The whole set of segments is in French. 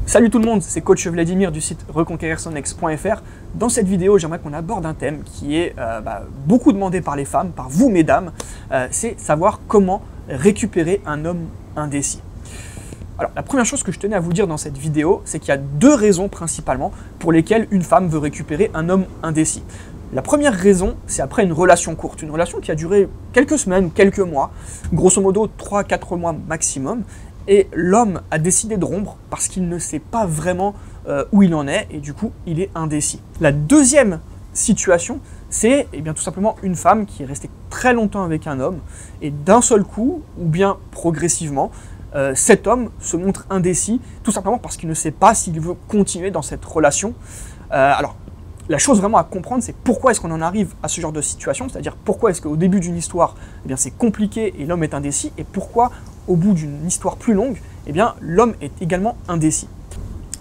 Salut tout le monde, c'est coach Vladimir du site reconquérirsonex.fr. Dans cette vidéo, j'aimerais qu'on aborde un thème qui est beaucoup demandé par les femmes, par vous mesdames, c'est savoir comment récupérer un homme indécis. Alors la première chose que je tenais à vous dire dans cette vidéo, c'est qu'il y a deux raisons principalement pour lesquelles une femme veut récupérer un homme indécis. La première raison, c'est après une relation courte, une relation qui a duré quelques semaines, quelques mois, grosso modo 3-4 mois maximum, et l'homme a décidé de rompre parce qu'il ne sait pas vraiment où il en est et du coup il est indécis. La deuxième situation, c'est tout simplement une femme qui est restée très longtemps avec un homme et d'un seul coup, ou bien progressivement, cet homme se montre indécis tout simplement parce qu'il ne sait pas s'il veut continuer dans cette relation. Alors, la chose vraiment à comprendre, c'est pourquoi est-ce qu'on en arrive à ce genre de situation, c'est-à-dire pourquoi est-ce qu'au début d'une histoire, c'est compliqué et l'homme est indécis, et pourquoi au bout d'une histoire plus longue, l'homme est également indécis.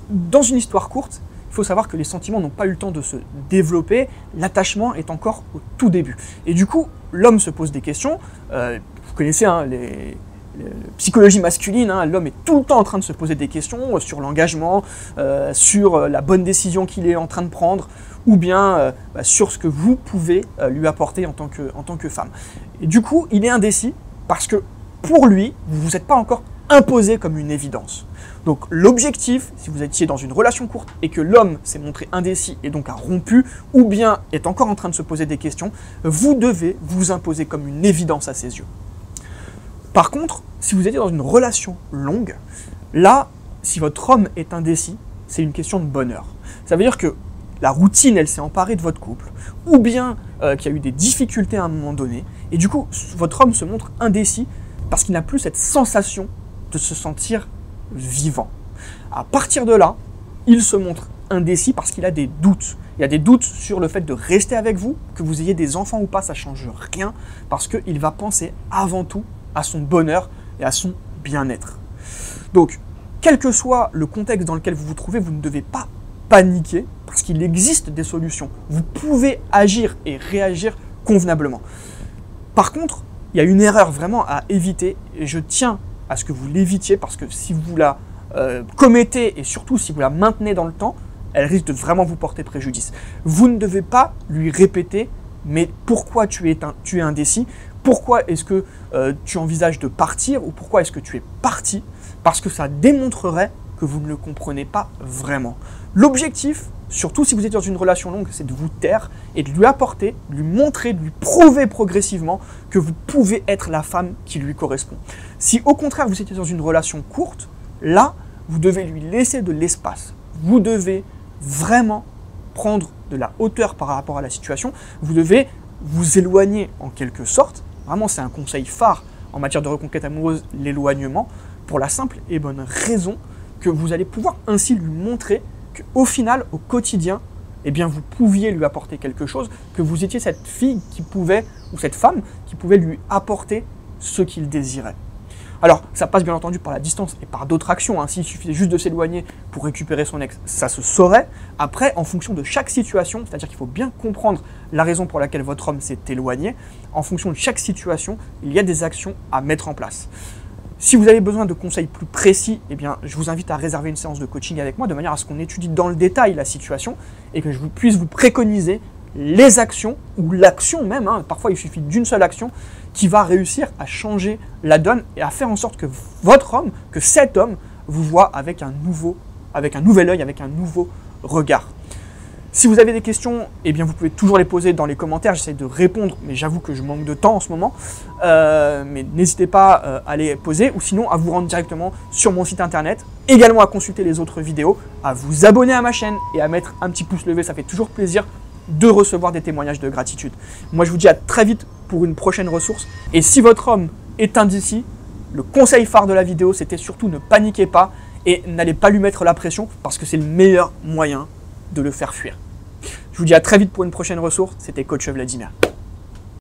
Dans une histoire courte, il faut savoir que les sentiments n'ont pas eu le temps de se développer, l'attachement est encore au tout début. Et du coup, l'homme se pose des questions, vous connaissez la psychologie masculine, l'homme est tout le temps en train de se poser des questions sur l'engagement, sur la bonne décision qu'il est en train de prendre, ou bien sur ce que vous pouvez lui apporter en tant que femme. Et du coup, il est indécis parce que pour lui, vous ne vous êtes pas encore imposé comme une évidence. Donc l'objectif, si vous étiez dans une relation courte et que l'homme s'est montré indécis et donc a rompu, ou bien est encore en train de se poser des questions, vous devez vous imposer comme une évidence à ses yeux. Par contre, si vous étiez dans une relation longue, là, si votre homme est indécis, c'est une question de bonheur. Ça veut dire que la routine, elle s'est emparée de votre couple, ou bien qu'il y a eu des difficultés à un moment donné, et du coup, votre homme se montre indécis parce qu'il n'a plus cette sensation de se sentir vivant. À partir de là, il se montre indécis parce qu'il a des doutes. Il a des doutes sur le fait de rester avec vous, que vous ayez des enfants ou pas, ça ne change rien, parce qu'il va penser avant tout à son bonheur et à son bien-être. Donc, quel que soit le contexte dans lequel vous vous trouvez, vous ne devez pas paniquer, parce qu'il existe des solutions. Vous pouvez agir et réagir convenablement. Par contre, il y a une erreur vraiment à éviter, et je tiens à ce que vous l'évitiez, parce que si vous la commettez, et surtout si vous la maintenez dans le temps, elle risque de vraiment vous porter préjudice. Vous ne devez pas lui répéter « mais pourquoi tu es indécis ? Pourquoi est-ce que tu envisages de partir ? Ou pourquoi est-ce que tu es parti ?» Parce que ça démontrerait que vous ne le comprenez pas vraiment. L'objectif, surtout si vous êtes dans une relation longue, c'est de vous taire et de lui apporter, de lui montrer, de lui prouver progressivement que vous pouvez être la femme qui lui correspond. Si au contraire vous étiez dans une relation courte, là, vous devez lui laisser de l'espace. Vous devez vraiment prendre de la hauteur par rapport à la situation. Vous devez vous éloigner en quelque sorte. Vraiment, c'est un conseil phare en matière de reconquête amoureuse, l'éloignement, pour la simple et bonne raison que vous allez pouvoir ainsi lui montrer qu'au final, au quotidien, vous pouviez lui apporter quelque chose, que vous étiez cette fille qui pouvait, ou cette femme qui pouvait lui apporter ce qu'il désirait. Alors, ça passe bien entendu par la distance et par d'autres actions. S'il suffisait juste de s'éloigner pour récupérer son ex, ça se saurait. Après, en fonction de chaque situation, c'est-à-dire qu'il faut bien comprendre la raison pour laquelle votre homme s'est éloigné, en fonction de chaque situation, il y a des actions à mettre en place. Si vous avez besoin de conseils plus précis, je vous invite à réserver une séance de coaching avec moi de manière à ce qu'on étudie dans le détail la situation et que je puisse vous préconiser les actions ou l'action même, parfois il suffit d'une seule action qui va réussir à changer la donne et à faire en sorte que votre homme, que cet homme vous voit avec un nouvel œil, avec un nouveau regard. Si vous avez des questions, vous pouvez toujours les poser dans les commentaires, j'essaie de répondre, mais j'avoue que je manque de temps en ce moment. Mais n'hésitez pas à les poser, ou sinon à vous rendre directement sur mon site internet, également à consulter les autres vidéos, à vous abonner à ma chaîne et à mettre un petit pouce levé, ça fait toujours plaisir de recevoir des témoignages de gratitude. Moi je vous dis à très vite pour une prochaine ressource, et si votre homme est indécis, le conseil phare de la vidéo c'était surtout ne paniquez pas et n'allez pas lui mettre la pression, parce que c'est le meilleur moyen de le faire fuir. Je vous dis à très vite pour une prochaine ressource, c'était coach Vladimir.